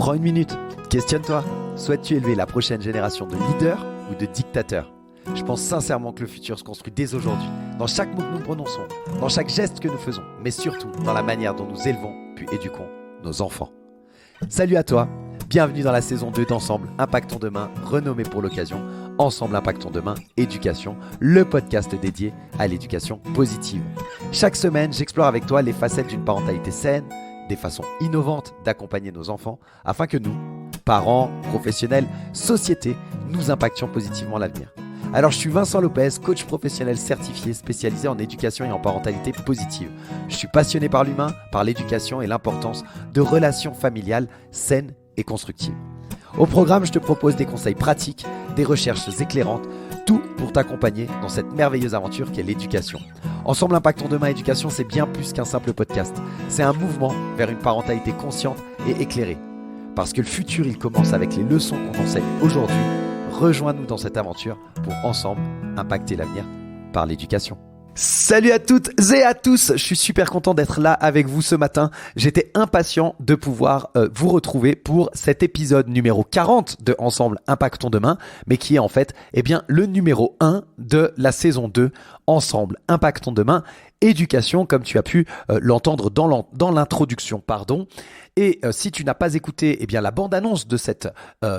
Prends une minute, questionne-toi. Souhaites-tu élever la prochaine génération de leaders ou de dictateurs ? Je pense sincèrement que le futur se construit dès aujourd'hui, dans chaque mot que nous prononçons, dans chaque geste que nous faisons, mais surtout dans la manière dont nous élevons puis éduquons nos enfants. Salut à toi, bienvenue dans la saison 2 d'Ensemble Impactons Demain, renommée pour l'occasion Ensemble Impactons Demain Éducation, le podcast dédié à l'éducation positive. Chaque semaine, j'explore avec toi les facettes d'une parentalité saine, des façons innovantes d'accompagner nos enfants, afin que nous, parents, professionnels, société, nous impactions positivement l'avenir. Alors je suis Vincent Lopez, coach professionnel certifié spécialisé en éducation et en parentalité positive. Je suis passionné par l'humain, par l'éducation et l'importance de relations familiales saines et constructives. Au programme, je te propose des conseils pratiques, des recherches éclairantes, tout pour t'accompagner dans cette merveilleuse aventure qu'est l'éducation. Ensemble Impactons Demain Éducation, c'est bien plus qu'un simple podcast. C'est un mouvement vers une parentalité consciente et éclairée. Parce que le futur, il commence avec les leçons qu'on enseigne aujourd'hui. Rejoins-nous dans cette aventure pour ensemble impacter l'avenir par l'éducation. Salut à toutes et à tous, je suis super content d'être là avec vous ce matin. J'étais impatient de pouvoir vous retrouver pour cet épisode numéro 40 de Ensemble Impactons Demain, mais qui est en fait le numéro 1 de la saison 2 Ensemble Impactons Demain Éducation, comme tu as pu l'entendre dans l'introduction. Et si tu n'as pas écouté la bande-annonce de cette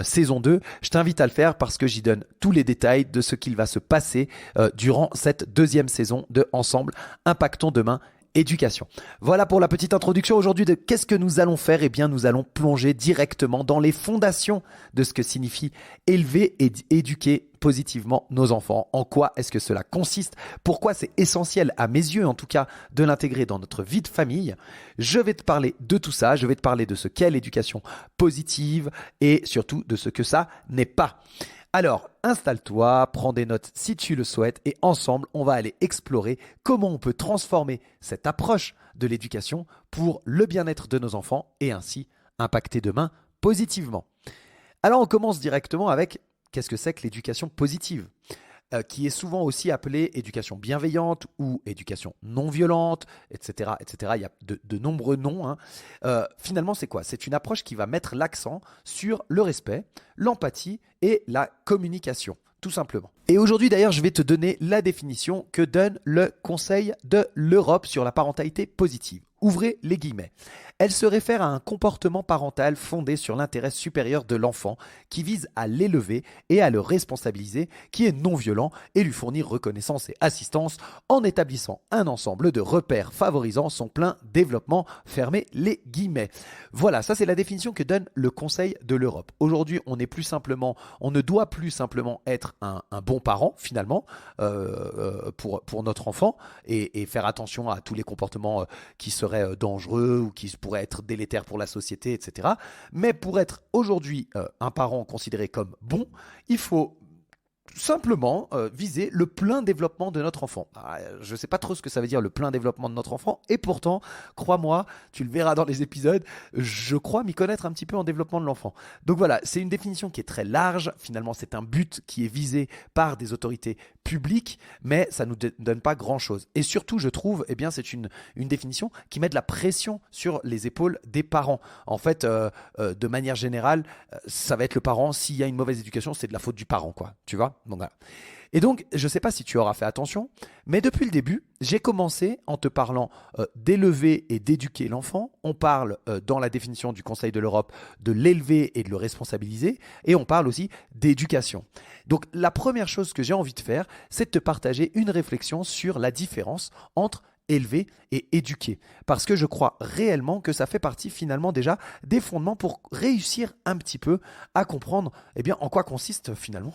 saison 2, je t'invite à le faire parce que j'y donne tous les détails de ce qu'il va se passer durant cette deuxième saison de Ensemble Impactons Demain Éducation. Voilà pour la petite introduction aujourd'hui de qu'est-ce que nous allons faire. Nous allons plonger directement dans les fondations de ce que signifie élever et éduquer positivement nos enfants. En quoi est-ce que cela consiste ? Pourquoi c'est essentiel, à mes yeux en tout cas, de l'intégrer dans notre vie de famille ? Je vais te parler de tout ça. Je vais te parler de ce qu'est l'éducation positive et surtout de ce que ça n'est pas. Alors, installe-toi, prends des notes si tu le souhaites et ensemble, on va aller explorer comment on peut transformer cette approche de l'éducation pour le bien-être de nos enfants et ainsi impacter demain positivement. Alors, on commence directement avec qu'est-ce que c'est que l'éducation positive ? Qui est souvent aussi appelée éducation bienveillante ou éducation non violente, etc. etc. Il y a de nombreux noms. Finalement, c'est quoi ? C'est une approche qui va mettre l'accent sur le respect, l'empathie et la communication, tout simplement. Et aujourd'hui, d'ailleurs, je vais te donner la définition que donne le Conseil de l'Europe sur la parentalité positive. Ouvrez les guillemets. Elle se réfère à un comportement parental fondé sur l'intérêt supérieur de l'enfant qui vise à l'élever et à le responsabiliser, qui est non violent et lui fournir reconnaissance et assistance en établissant un ensemble de repères favorisant son plein développement. Fermez les guillemets. Voilà, ça c'est la définition que donne le Conseil de l'Europe. Aujourd'hui, on ne doit plus simplement être un bon parent finalement pour notre enfant et faire attention à tous les comportements qui seraient dangereux ou qui pourraient être délétères pour la société, etc. Mais pour être aujourd'hui un parent considéré comme bon, il faut simplement viser le plein développement de notre enfant. Je ne sais pas trop ce que ça veut dire le plein développement de notre enfant et pourtant, crois-moi, tu le verras dans les épisodes, je crois m'y connaître un petit peu en développement de l'enfant. Donc voilà, c'est une définition qui est très large. Finalement, c'est un but qui est visé par des autorités publiques, mais ça ne nous donne pas grand-chose. Et surtout, je trouve, c'est une définition qui met de la pression sur les épaules des parents. En fait, de manière générale, ça va être le parent. S'il y a une mauvaise éducation, c'est de la faute du parent, quoi. Tu vois ? Donc voilà. Et donc, je ne sais pas si tu auras fait attention, mais depuis le début, j'ai commencé en te parlant d'élever et d'éduquer l'enfant. On parle dans la définition du Conseil de l'Europe de l'élever et de le responsabiliser. Et on parle aussi d'éducation. Donc, la première chose que j'ai envie de faire, c'est de te partager une réflexion sur la différence entre élever et éduquer. Parce que je crois réellement que ça fait partie finalement déjà des fondements pour réussir un petit peu à comprendre en quoi consiste finalement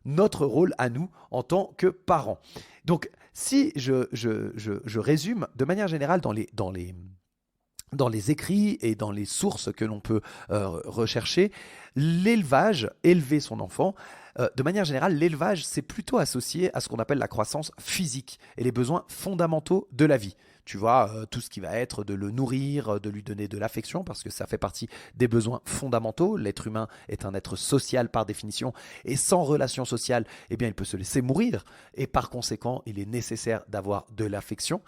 notre rôle à nous en tant que parents. Donc si je résume de manière générale dans les écrits et dans les sources que l'on peut rechercher, l'élevage, élever son enfant, de manière générale, l'élevage, c'est plutôt associé à ce qu'on appelle la croissance physique et les besoins fondamentaux de la vie. Tu vois, tout ce qui va être de le nourrir, de lui donner de l'affection, parce que ça fait partie des besoins fondamentaux. L'être humain est un être social par définition, et sans relation sociale, eh bien, il peut se laisser mourir. Et par conséquent, il est nécessaire d'avoir de l'affection.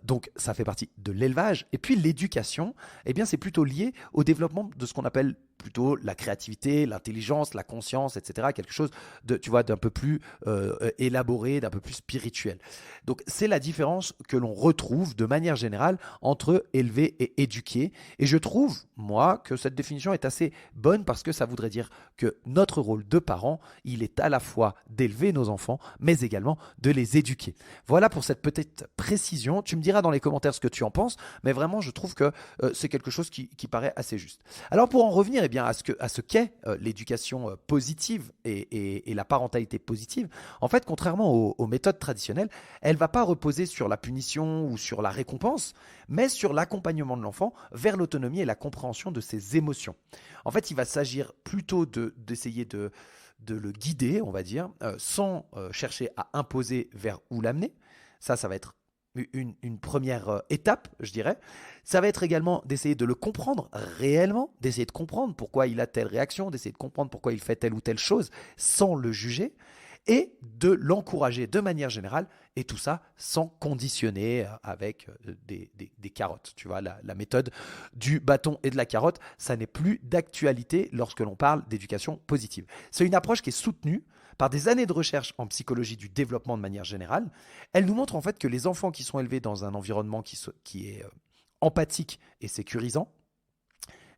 Donc, ça fait partie de l'élevage. Et puis, l'éducation, eh bien, c'est plutôt lié au développement de ce qu'on appelle plutôt la créativité, l'intelligence, la conscience, etc. Quelque chose de, tu vois, d'un peu plus élaboré, d'un peu plus spirituel. Donc, c'est la différence que l'on retrouve de manière générale entre élever et éduquer. Et je trouve, moi, que cette définition est assez bonne parce que ça voudrait dire que notre rôle de parent, il est à la fois d'élever nos enfants, mais également de les éduquer. Voilà pour cette petite précision. Tu me diras dans les commentaires ce que tu en penses, mais vraiment, je trouve que c'est quelque chose qui paraît assez juste. Alors, pour en revenir bien, à ce qu'est l'éducation positive et la parentalité positive, en fait, contrairement aux méthodes traditionnelles, elle ne va pas reposer sur la punition ou sur la récompense, mais sur l'accompagnement de l'enfant vers l'autonomie et la compréhension de ses émotions. En fait, il va s'agir plutôt d'essayer de le guider, on va dire, sans chercher à imposer vers où l'amener. Ça va être une première étape, je dirais. Ça va être également d'essayer de le comprendre réellement, d'essayer de comprendre pourquoi il a telle réaction, d'essayer de comprendre pourquoi il fait telle ou telle chose sans le juger et de l'encourager de manière générale et tout ça sans conditionner avec des carottes. Tu vois, la méthode du bâton et de la carotte, ça n'est plus d'actualité lorsque l'on parle d'éducation positive. C'est une approche qui est soutenue par des années de recherche en psychologie du développement de manière générale. Elle nous montre en fait que les enfants qui sont élevés dans un environnement qui est empathique et sécurisant,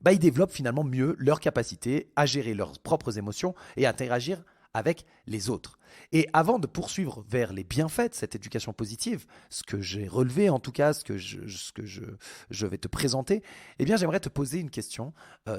ils développent finalement mieux leur capacité à gérer leurs propres émotions et à interagir avec les autres. Et avant de poursuivre vers les bienfaits de cette éducation positive, ce que j'ai relevé en tout cas, ce que je vais te présenter, eh bien j'aimerais te poser une question,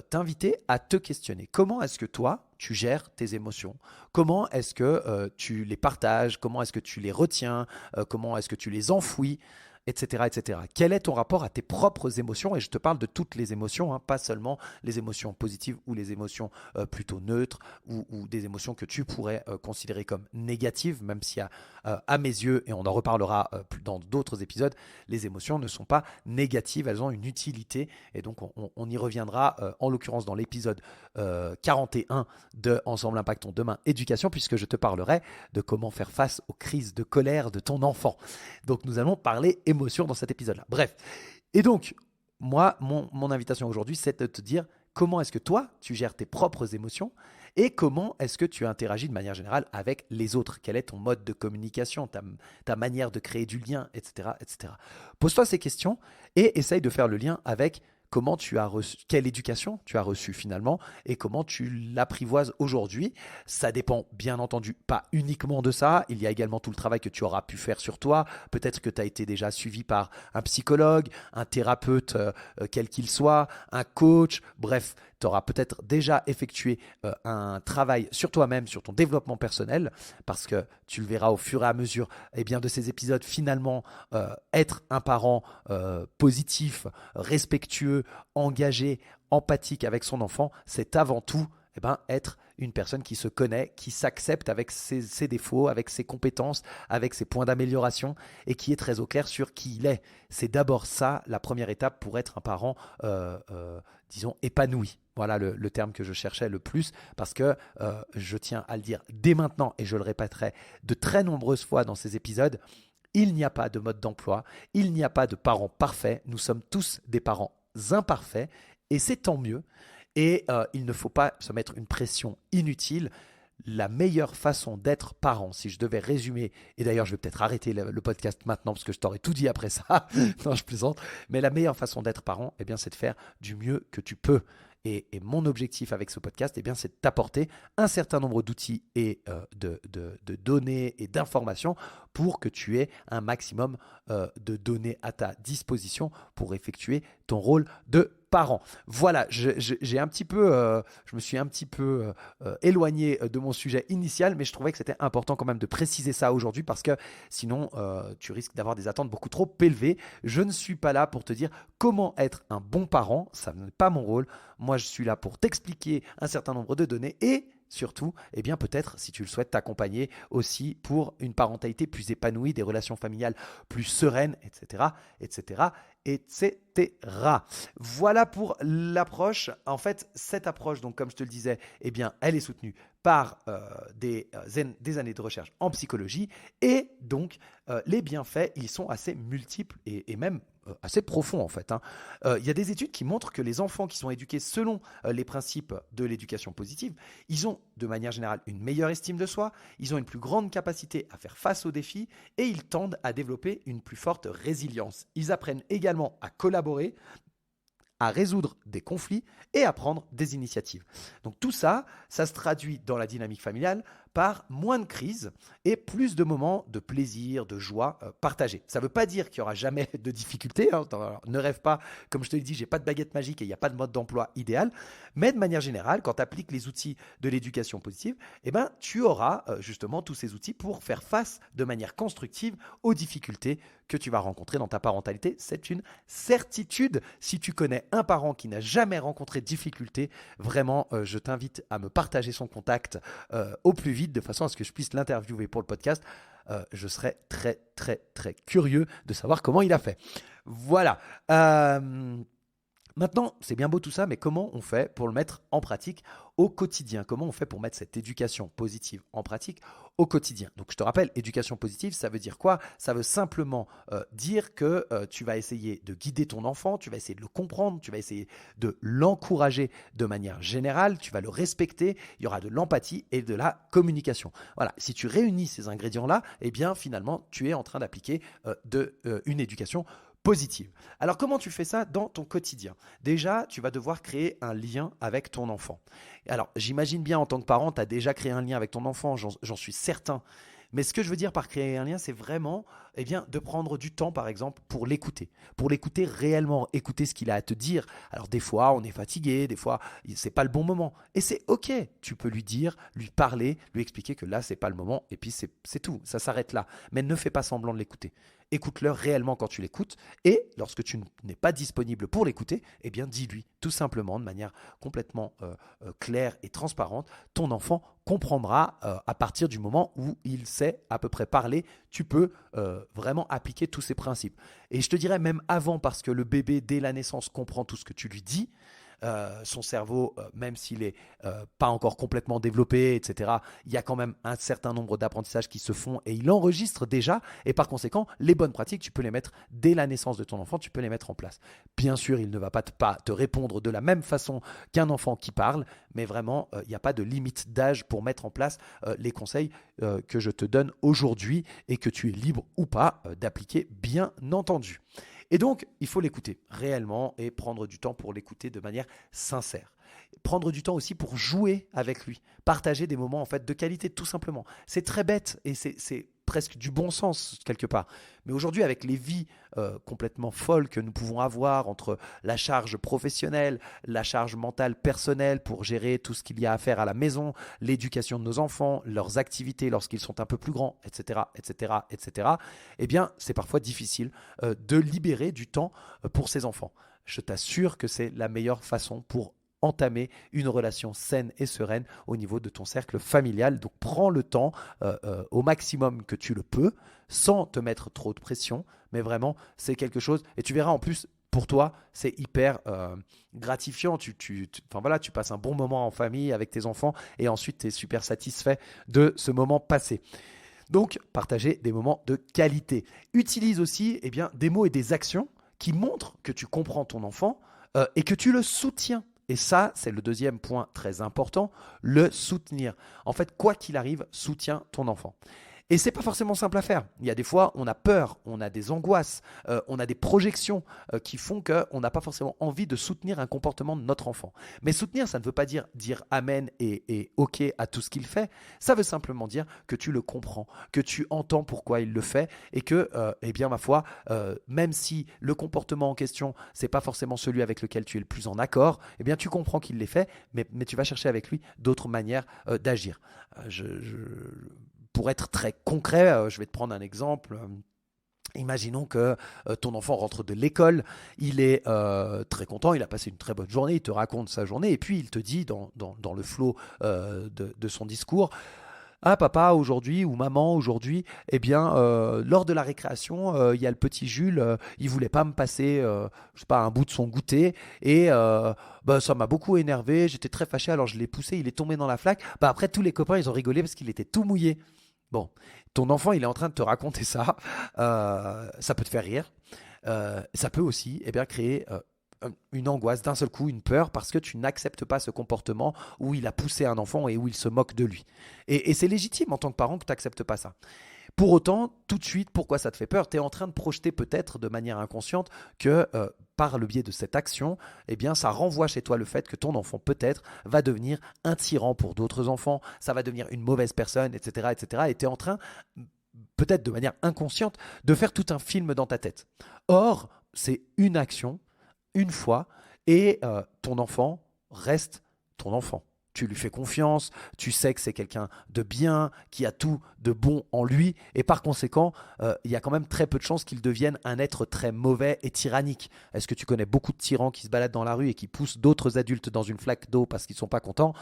t'inviter à te questionner. Comment est-ce que toi, tu gères tes émotions? Comment est-ce que tu les partages? Comment est-ce que tu les retiens? Comment est-ce que tu les enfouis? Etc., etc. Quel est ton rapport à tes propres émotions? Et je te parle de toutes les émotions, pas seulement les émotions positives ou les émotions plutôt neutres ou des émotions que tu pourrais considérer comme négatives, même si à mes yeux, et on en reparlera dans d'autres épisodes, les émotions ne sont pas négatives, elles ont une utilité. Et donc, on y reviendra en l'occurrence dans l'épisode 41 de Ensemble Impactons Demain Éducation, puisque je te parlerai de comment faire face aux crises de colère de ton enfant. Donc, nous allons parler émotions dans cet épisode-là. Bref. Et donc, moi, mon invitation aujourd'hui, c'est de te dire comment est-ce que toi, tu gères tes propres émotions et comment est-ce que tu interagis de manière générale avec les autres. Quel est ton mode de communication, ta manière de créer du lien, etc., etc. Pose-toi ces questions et essaye de faire le lien avec comment tu as reçu, quelle éducation tu as reçue finalement et comment tu l'apprivoises aujourd'hui. Ça dépend bien entendu pas uniquement de ça, il y a également tout le travail que tu auras pu faire sur toi. Peut-être que tu as été déjà suivi par un psychologue, un thérapeute quel qu'il soit, un coach, bref, tu auras peut-être déjà effectué un travail sur toi-même, sur ton développement personnel, parce que tu le verras au fur et à mesure de ces épisodes, finalement, être un parent positif, respectueux, engagé, empathique avec son enfant, c'est avant tout être une personne qui se connaît, qui s'accepte avec ses défauts, avec ses compétences, avec ses points d'amélioration et qui est très au clair sur qui il est. C'est d'abord ça la première étape pour être un parent, disons, épanoui. Voilà le terme que je cherchais le plus parce que je tiens à le dire dès maintenant et je le répéterai de très nombreuses fois dans ces épisodes. Il n'y a pas de mode d'emploi, il n'y a pas de parents parfaits, nous sommes tous des parents imparfaits et c'est tant mieux. Et il ne faut pas se mettre une pression inutile. La meilleure façon d'être parent, si je devais résumer, et d'ailleurs je vais peut-être arrêter le podcast maintenant parce que je t'aurais tout dit après ça, non je plaisante, mais la meilleure façon d'être parent, c'est de faire du mieux que tu peux. Et mon objectif avec ce podcast, c'est de t'apporter un certain nombre d'outils et de données et d'informations pour que tu aies un maximum de données à ta disposition pour effectuer ton rôle de parent. Voilà, j'ai un petit peu, je me suis un petit peu éloigné de mon sujet initial, mais je trouvais que c'était important quand même de préciser ça aujourd'hui parce que sinon, tu risques d'avoir des attentes beaucoup trop élevées. Je ne suis pas là pour te dire comment être un bon parent, ça n'est pas mon rôle. Moi, je suis là pour t'expliquer un certain nombre de données et surtout, eh bien peut-être, si tu le souhaites, t'accompagner aussi pour une parentalité plus épanouie, des relations familiales plus sereines, etc., etc., etc. Voilà pour l'approche. En fait, cette approche, donc comme je te le disais, eh bien, elle est soutenue par des années de recherche en psychologie et donc les bienfaits, ils sont assez multiples et même assez profonds en fait. Il y a des études qui montrent que les enfants qui sont éduqués selon les principes de l'éducation positive, ils ont de manière générale une meilleure estime de soi, ils ont une plus grande capacité à faire face aux défis et ils tendent à développer une plus forte résilience. Ils apprennent également à collaborer, à résoudre des conflits et à prendre des initiatives. Donc tout ça, ça se traduit dans la dynamique familiale par moins de crises et plus de moments de plaisir, de joie partagés. Ça ne veut pas dire qu'il n'y aura jamais de difficultés. Alors, ne rêve pas, comme je te l'ai dit, j'ai pas de baguette magique et il n'y a pas de mode d'emploi idéal. Mais de manière générale, quand tu appliques les outils de l'éducation positive, eh ben, tu auras justement tous ces outils pour faire face de manière constructive aux difficultés que tu vas rencontrer dans ta parentalité. C'est une certitude. Si tu connais un parent qui n'a jamais rencontré de difficultés, vraiment, je t'invite à me partager son contact au plus vite de façon à ce que je puisse l'interviewer pour le podcast. Je serais très, très, très curieux de savoir comment il a fait. Voilà. Maintenant, c'est bien beau tout ça, mais comment on fait pour le mettre en pratique au quotidien? Comment on fait pour mettre cette éducation positive en pratique au quotidien? Donc, je te rappelle, éducation positive, ça veut dire quoi? Ça veut simplement dire que tu vas essayer de guider ton enfant, tu vas essayer de le comprendre, tu vas essayer de l'encourager de manière générale, tu vas le respecter, il y aura de l'empathie et de la communication. Voilà, si tu réunis ces ingrédients-là, eh bien, finalement, tu es en train d'appliquer une éducation positive. Alors, comment tu fais ça dans ton quotidien? Déjà, tu vas devoir créer un lien avec ton enfant. Alors, j'imagine bien en tant que parent, tu as déjà créé un lien avec ton enfant, j'en suis certain. Mais ce que je veux dire par créer un lien, c'est vraiment eh bien, de prendre du temps, par exemple, pour l'écouter réellement, écouter ce qu'il a à te dire. Alors, des fois, on est fatigué, des fois, c'est pas le bon moment. Et c'est OK. Tu peux lui dire, lui parler, lui expliquer que là, c'est pas le moment. Et puis, c'est tout. Ça s'arrête là. Mais ne fais pas semblant de l'écouter. Écoute-le réellement quand tu l'écoutes. Et lorsque tu n'es pas disponible pour l'écouter, eh bien, dis-lui tout simplement, de manière complètement claire et transparente, ton enfant comprendra à partir du moment où il sait à peu près parler. Tu peux vraiment appliquer tous ces principes. Et je te dirais même avant, parce que le bébé, dès la naissance, comprend tout ce que tu lui dis. Son cerveau, même s'il n'est pas encore complètement développé, etc., il y a quand même un certain nombre d'apprentissages qui se font et il enregistre déjà. Et par conséquent, les bonnes pratiques, tu peux les mettre dès la naissance de ton enfant, tu peux les mettre en place. Bien sûr, il ne va pas te répondre de la même façon qu'un enfant qui parle, mais vraiment, il n'y a pas de limite d'âge pour mettre en place les conseils que je te donne aujourd'hui et que tu es libre ou pas d'appliquer, bien entendu. Et donc, il faut l'écouter réellement et prendre du temps pour l'écouter de manière sincère. Prendre du temps aussi pour jouer avec lui, partager des moments en fait de qualité tout simplement. C'est très bête et c'est presque du bon sens quelque part. Mais aujourd'hui, avec les vies complètement folles que nous pouvons avoir entre la charge professionnelle, la charge mentale personnelle pour gérer tout ce qu'il y a à faire à la maison, l'éducation de nos enfants, leurs activités lorsqu'ils sont un peu plus grands, etc., etc., etc., eh bien, c'est parfois difficile de libérer du temps pour ces enfants. Je t'assure que c'est la meilleure façon pour entamer une relation saine et sereine au niveau de ton cercle familial. Donc prends le temps au maximum que tu le peux, sans te mettre trop de pression, mais vraiment c'est quelque chose, et tu verras en plus, pour toi, c'est hyper gratifiant. Enfin voilà, tu passes un bon moment en famille avec tes enfants et ensuite tu es super satisfait de ce moment passé. Donc, partagez des moments de qualité. Utilise aussi eh bien, des mots et des actions qui montrent que tu comprends ton enfant et que tu le soutiens. Et ça, c'est le deuxième point très important, le soutenir. En fait, quoi qu'il arrive, soutiens ton enfant. Et c'est pas forcément simple à faire. Il y a des fois, on a peur, on a des angoisses, on a des projections qui font qu'on n'a pas forcément envie de soutenir un comportement de notre enfant. Mais soutenir, ça ne veut pas dire amen et ok à tout ce qu'il fait. Ça veut simplement dire que tu le comprends, que tu entends pourquoi il le fait et que, eh bien, ma foi, même si le comportement en question, c'est pas forcément celui avec lequel tu es le plus en accord, eh bien, tu comprends qu'il l'ait fait, mais tu vas chercher avec lui d'autres manières d'agir. Pour être très concret, je vais te prendre un exemple. Imaginons que ton enfant rentre de l'école, il est très content, il a passé une très bonne journée, il te raconte sa journée et puis il te dit dans le flot de son discours, ah papa aujourd'hui ou maman aujourd'hui, eh bien lors de la récréation, il y a le petit Jules, il voulait pas me passer, je sais pas, un bout de son goûter et bah, ça m'a beaucoup énervé, j'étais très fâché, alors je l'ai poussé, il est tombé dans la flaque. Bah après tous les copains ils ont rigolé parce qu'il était tout mouillé. Bon, ton enfant il est en train de te raconter ça, ça peut te faire rire, ça peut aussi eh bien créer une angoisse d'un seul coup, une peur, parce que tu n'acceptes pas ce comportement où il a poussé un enfant et où il se moque de lui. Et c'est légitime en tant que parent que tu n'acceptes pas ça. Pour autant, tout de suite, pourquoi ça te fait peur? Tu es en train de projeter peut-être de manière inconsciente que par le biais de cette action, eh bien, ça renvoie chez toi le fait que ton enfant peut-être va devenir un tyran pour d'autres enfants, ça va devenir une mauvaise personne, etc. etc. Et tu es en train, peut-être de manière inconsciente, de faire tout un film dans ta tête. Or, c'est une action une fois et ton enfant reste ton enfant. Tu lui fais confiance, tu sais que c'est quelqu'un de bien, qui a tout de bon en lui, et par conséquent, il y a quand même très peu de chances qu'il devienne un être très mauvais et tyrannique. Est-ce que tu connais beaucoup de tyrans qui se baladent dans la rue et qui poussent d'autres adultes dans une flaque d'eau parce qu'ils ne sont pas contents?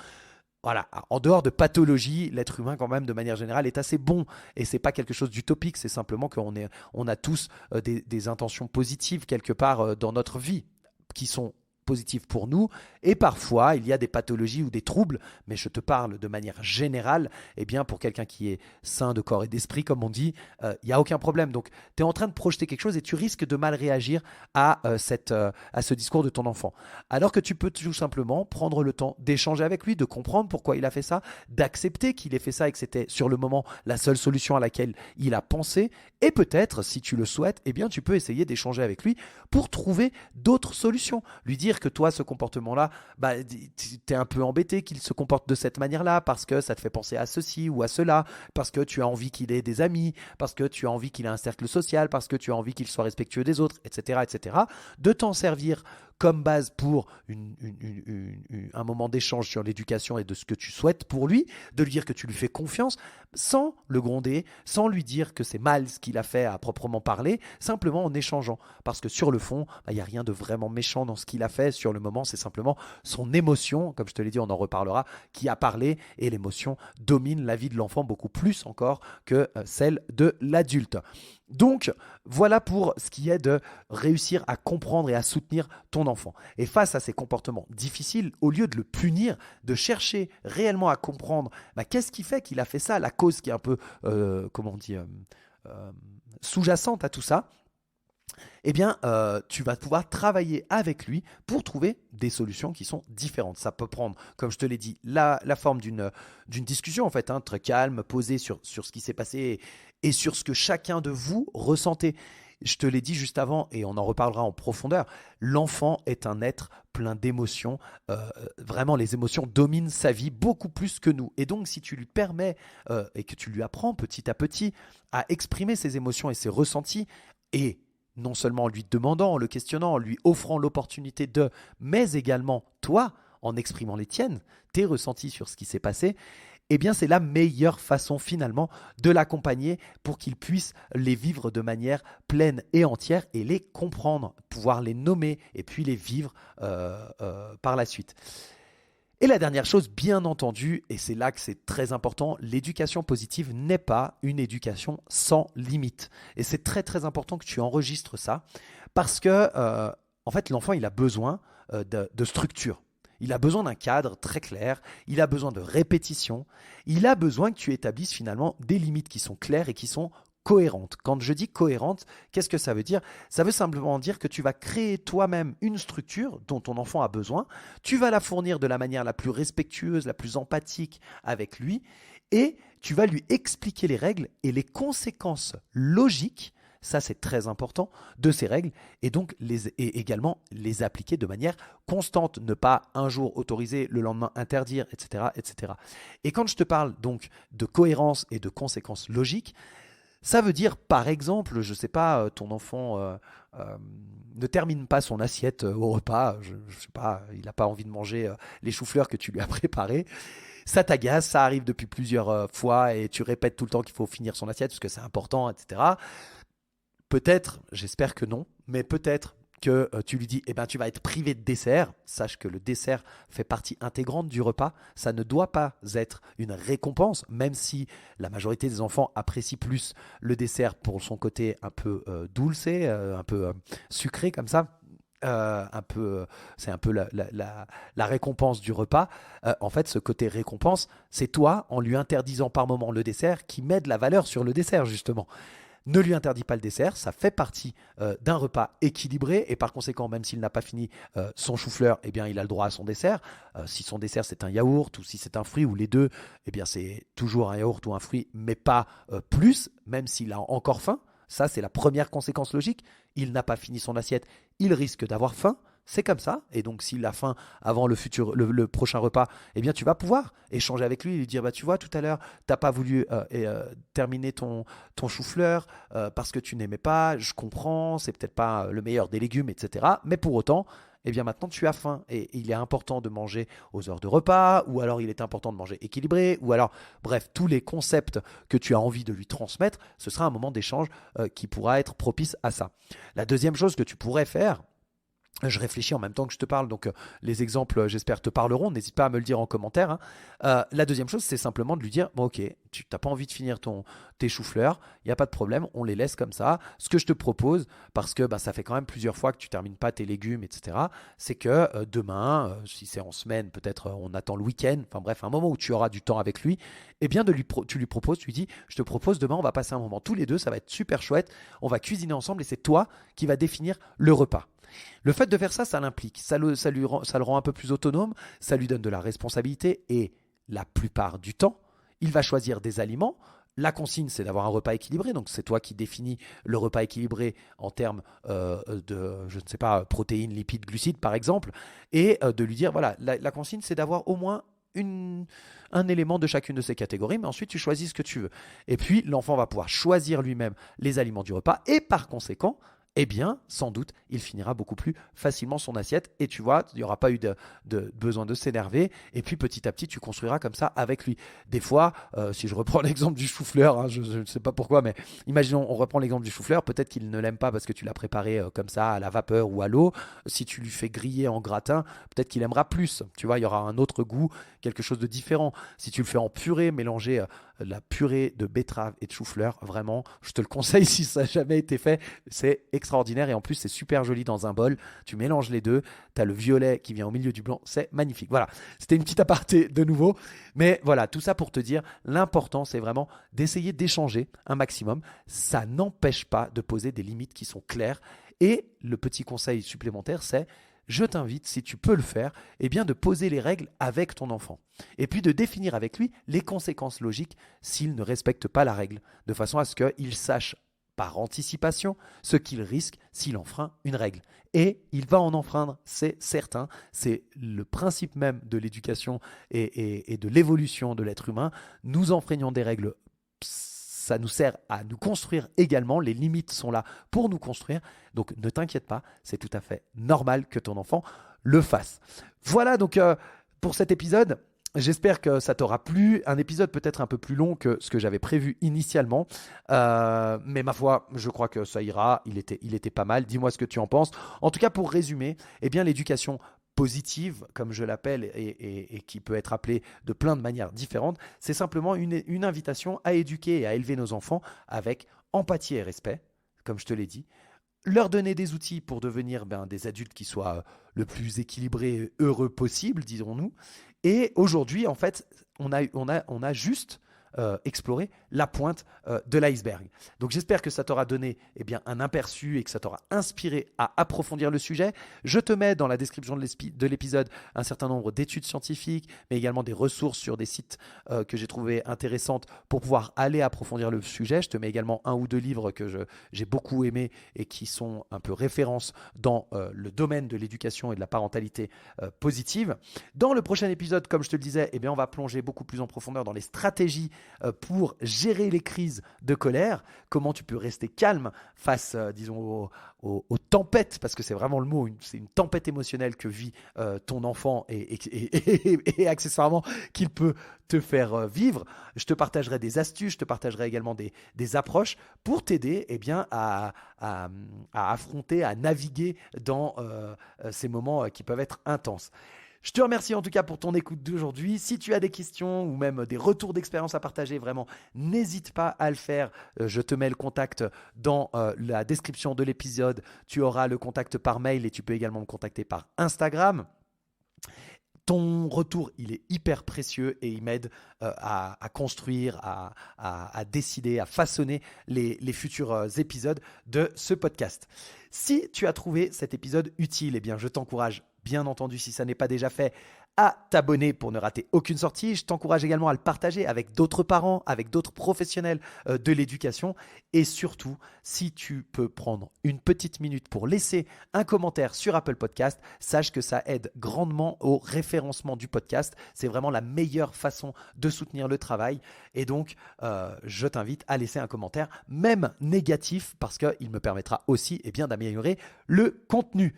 Voilà, en dehors de pathologie, l'être humain quand même de manière générale est assez bon et c'est pas quelque chose d'utopique, c'est simplement on a tous des intentions positives quelque part dans notre vie qui sont positives pour nous et parfois il y a des pathologies ou des troubles, mais je te parle de manière générale, eh bien pour quelqu'un qui est sain de corps et d'esprit comme on dit, il n'y a aucun problème. Donc tu es en train de projeter quelque chose et tu risques de mal réagir à ce discours de ton enfant. Alors que tu peux tout simplement prendre le temps d'échanger avec lui, de comprendre pourquoi il a fait ça, d'accepter qu'il ait fait ça et que c'était sur le moment la seule solution à laquelle il a pensé. Et peut-être, si tu le souhaites, eh bien tu peux essayer d'échanger avec lui pour trouver d'autres solutions. Lui dire que toi, ce comportement-là, bah, tu es un peu embêté qu'il se comporte de cette manière-là parce que ça te fait penser à ceci ou à cela, parce que tu as envie qu'il ait des amis, parce que tu as envie qu'il ait un cercle social, parce que tu as envie qu'il soit respectueux des autres, etc. etc. De t'en servir comme base pour un moment d'échange sur l'éducation et de ce que tu souhaites pour lui, de lui dire que tu lui fais confiance sans le gronder, sans lui dire que c'est mal ce qu'il a fait à proprement parler, simplement en échangeant. Parce que sur le fond, il n'y a rien de vraiment méchant dans ce qu'il a fait. Sur le moment, c'est simplement son émotion, comme je te l'ai dit, on en reparlera, qui a parlé et l'émotion domine la vie de l'enfant beaucoup plus encore que celle de l'adulte. Donc, voilà pour ce qui est de réussir à comprendre et à soutenir ton enfant. Et face à ces comportements difficiles, au lieu de le punir, de chercher réellement à comprendre qu'est-ce qui fait qu'il a fait ça, la cause qui est un peu, comment on dit, sous-jacente à tout ça, eh bien, tu vas pouvoir travailler avec lui pour trouver des solutions qui sont différentes. Ça peut prendre, comme je te l'ai dit, la forme d'une discussion, en fait, hein, très calme, posée sur ce qui s'est passé et sur ce que chacun de vous ressentez. Je te l'ai dit juste avant, et on en reparlera en profondeur, l'enfant est un être plein d'émotions. Vraiment, les émotions dominent sa vie beaucoup plus que nous. Et donc, si tu lui permets et que tu lui apprends petit à petit à exprimer ses émotions et ses ressentis, et non seulement en lui demandant, en le questionnant, en lui offrant l'opportunité mais également toi, en exprimant les tiennes, tes ressentis sur ce qui s'est passé, eh bien c'est la meilleure façon finalement de l'accompagner pour qu'il puisse les vivre de manière pleine et entière et les comprendre, pouvoir les nommer et puis les vivre par la suite. Et la dernière chose, bien entendu, et c'est là que c'est très important, l'éducation positive n'est pas une éducation sans limite. Et c'est très très important que tu enregistres ça parce que en fait l'enfant il a besoin de structure. Il a besoin d'un cadre très clair, il a besoin de répétition, il a besoin que tu établisses finalement des limites qui sont claires et qui sont cohérente. Quand je dis cohérente, qu'est-ce que ça veut dire? Ça veut simplement dire que tu vas créer toi-même une structure dont ton enfant a besoin, tu vas la fournir de la manière la plus respectueuse, la plus empathique avec lui, et tu vas lui expliquer les règles et les conséquences logiques, ça c'est très important, de ces règles, et donc également les appliquer de manière constante, ne pas un jour autoriser, le lendemain interdire, etc., etc. Et quand je te parle donc de cohérence et de conséquences logiques, ça veut dire, par exemple, je ne sais pas, ton enfant ne termine pas son assiette au repas, je sais pas, il n'a pas envie de manger les choux-fleurs que tu lui as préparés. Ça t'agace, ça arrive depuis plusieurs fois et tu répètes tout le temps qu'il faut finir son assiette parce que c'est important, etc. peut-être, j'espère que non, mais peut-être que tu lui dis, eh ben, tu vas être privé de dessert. Sache que le dessert fait partie intégrante du repas. Ça ne doit pas être une récompense, même si la majorité des enfants apprécient plus le dessert pour son côté un peu dulcé, un peu sucré comme ça. C'est un peu la récompense du repas. En fait, ce côté récompense, c'est toi, en lui interdisant par moment le dessert, qui met de la valeur sur le dessert, justement. Ne lui interdis pas le dessert, ça fait partie d'un repas équilibré et par conséquent, même s'il n'a pas fini son chou-fleur, eh bien, il a le droit à son dessert. Si son dessert c'est un yaourt ou si c'est un fruit ou les deux, eh bien, c'est toujours un yaourt ou un fruit, mais pas plus, même s'il a encore faim. Ça, c'est la première conséquence logique. Il n'a pas fini son assiette, il risque d'avoir faim. C'est comme ça. Et donc, s'il a faim avant le prochain repas, eh bien, tu vas pouvoir échanger avec lui et lui dire, bah, tu vois, tout à l'heure, tu n'as pas voulu terminer ton chou-fleur parce que tu n'aimais pas. Je comprends, c'est peut-être pas le meilleur des légumes, etc. Mais pour autant, eh bien, maintenant, tu as faim. Et il est important de manger aux heures de repas, ou alors il est important de manger équilibré, ou alors, bref, tous les concepts que tu as envie de lui transmettre, ce sera un moment d'échange qui pourra être propice à ça. La deuxième chose que tu pourrais faire, je réfléchis en même temps que je te parle, donc les exemples, j'espère, te parleront. N'hésite pas à me le dire en commentaire. Hein. La deuxième chose, c'est simplement de lui dire, bon, ok, tu n'as pas envie de finir tes choux-fleurs, il n'y a pas de problème, on les laisse comme ça. Ce que je te propose, parce que ça fait quand même plusieurs fois que tu ne termines pas tes légumes, etc., c'est que demain, si c'est en semaine, peut-être on attend le week-end, enfin bref, un moment où tu auras du temps avec lui, eh bien tu lui proposes, tu lui dis, je te propose demain, on va passer un moment tous les deux, ça va être super chouette, on va cuisiner ensemble et c'est toi qui vas définir le repas. Le fait de faire ça, ça l'implique, ça le rend un peu plus autonome, ça lui donne de la responsabilité et la plupart du temps, il va choisir des aliments. La consigne, c'est d'avoir un repas équilibré, donc c'est toi qui définis le repas équilibré en termes de, je ne sais pas, protéines, lipides, glucides par exemple, et de lui dire, voilà, la consigne, c'est d'avoir au moins un élément de chacune de ces catégories, mais ensuite tu choisis ce que tu veux. Et puis l'enfant va pouvoir choisir lui-même les aliments du repas et par conséquent, eh bien, sans doute, il finira beaucoup plus facilement son assiette et tu vois, il n'y aura pas eu de besoin de s'énerver et puis petit à petit, tu construiras comme ça avec lui. Des fois, si je reprends l'exemple du chou-fleur, hein, je ne sais pas pourquoi, mais imaginons, on reprend l'exemple du chou-fleur, peut-être qu'il ne l'aime pas parce que tu l'as préparé comme ça à la vapeur ou à l'eau. Si tu lui fais griller en gratin, peut-être qu'il aimera plus. Tu vois, il y aura un autre goût, quelque chose de différent. Si tu le fais en purée, mélanger la purée de betterave et de chou-fleur, vraiment, je te le conseille si ça n'a jamais été fait, c'est extraordinaire et en plus c'est super joli dans un bol, tu mélanges les deux, tu as le violet qui vient au milieu du blanc, c'est magnifique. Voilà, c'était une petite aparté de nouveau, mais voilà, tout ça pour te dire, l'important c'est vraiment d'essayer d'échanger un maximum, ça n'empêche pas de poser des limites qui sont claires et le petit conseil supplémentaire c'est je t'invite, si tu peux le faire, eh bien de poser les règles avec ton enfant. Et puis de définir avec lui les conséquences logiques s'il ne respecte pas la règle, de façon à ce qu'il sache par anticipation ce qu'il risque s'il enfreint une règle. Et il va en enfreindre, c'est certain. C'est le principe même de l'éducation et de l'évolution de l'être humain. Nous enfreignons des règles. Ça nous sert à nous construire également. Les limites sont là pour nous construire. Donc ne t'inquiète pas, c'est tout à fait normal que ton enfant le fasse. Voilà donc pour cet épisode. J'espère que ça t'aura plu. Un épisode peut-être un peu plus long que ce que j'avais prévu initialement. Mais ma foi, je crois que ça ira. Il était pas mal. Dis-moi ce que tu en penses. En tout cas, pour résumer, eh bien, l'éducation positive, comme je l'appelle, et qui peut être appelée de plein de manières différentes, c'est simplement une invitation à éduquer et à élever nos enfants avec empathie et respect, comme je te l'ai dit. Leur donner des outils pour devenir des adultes qui soient le plus équilibrés et heureux possible, dirons-nous. Et aujourd'hui, en fait, on a juste exploré la pointe de l'iceberg. Donc j'espère que ça t'aura donné un aperçu et que ça t'aura inspiré à approfondir le sujet. Je te mets dans la description de l'épisode un certain nombre d'études scientifiques, mais également des ressources sur des sites que j'ai trouvées intéressantes pour pouvoir aller approfondir le sujet. Je te mets également un ou deux livres que j'ai beaucoup aimés et qui sont un peu références dans le domaine de l'éducation et de la parentalité positive. Dans le prochain épisode, comme je te le disais, on va plonger beaucoup plus en profondeur dans les stratégies pour gérer les crises de colère, comment tu peux rester calme face, disons, aux tempête, parce que c'est vraiment le mot, c'est une tempête émotionnelle que vit ton enfant et accessoirement qu'il peut te faire vivre. Je te partagerai des astuces, je te partagerai également des approches pour t'aider à affronter, à naviguer dans ces moments qui peuvent être intenses. Je te remercie en tout cas pour ton écoute d'aujourd'hui. Si tu as des questions ou même des retours d'expérience à partager, vraiment, n'hésite pas à le faire. Je te mets le contact dans la description de l'épisode. Tu auras le contact par mail et tu peux également me contacter par Instagram. Ton retour, il est hyper précieux et il m'aide à construire, à décider, à façonner les futurs épisodes de ce podcast. Si tu as trouvé cet épisode utile, eh bien, je t'encourage, bien entendu, si ça n'est pas déjà fait, à t'abonner pour ne rater aucune sortie. Je t'encourage également à le partager avec d'autres parents, avec d'autres professionnels de l'éducation. Et surtout, si tu peux prendre une petite minute pour laisser un commentaire sur Apple Podcast, sache que ça aide grandement au référencement du podcast. C'est vraiment la meilleure façon de soutenir le travail. Et donc, je t'invite à laisser un commentaire, même négatif, parce qu'il me permettra aussi d'améliorer le contenu.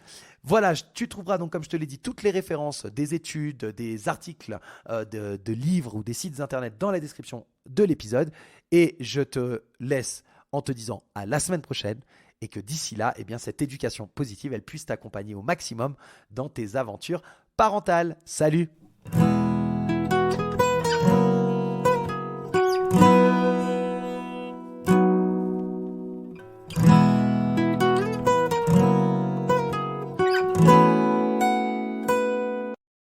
Voilà, tu trouveras donc, comme je te l'ai dit, toutes les références des études, des articles, de livres ou des sites internet dans la description de l'épisode. Et je te laisse en te disant à la semaine prochaine et que d'ici là, cette éducation positive, elle puisse t'accompagner au maximum dans tes aventures parentales. Salut!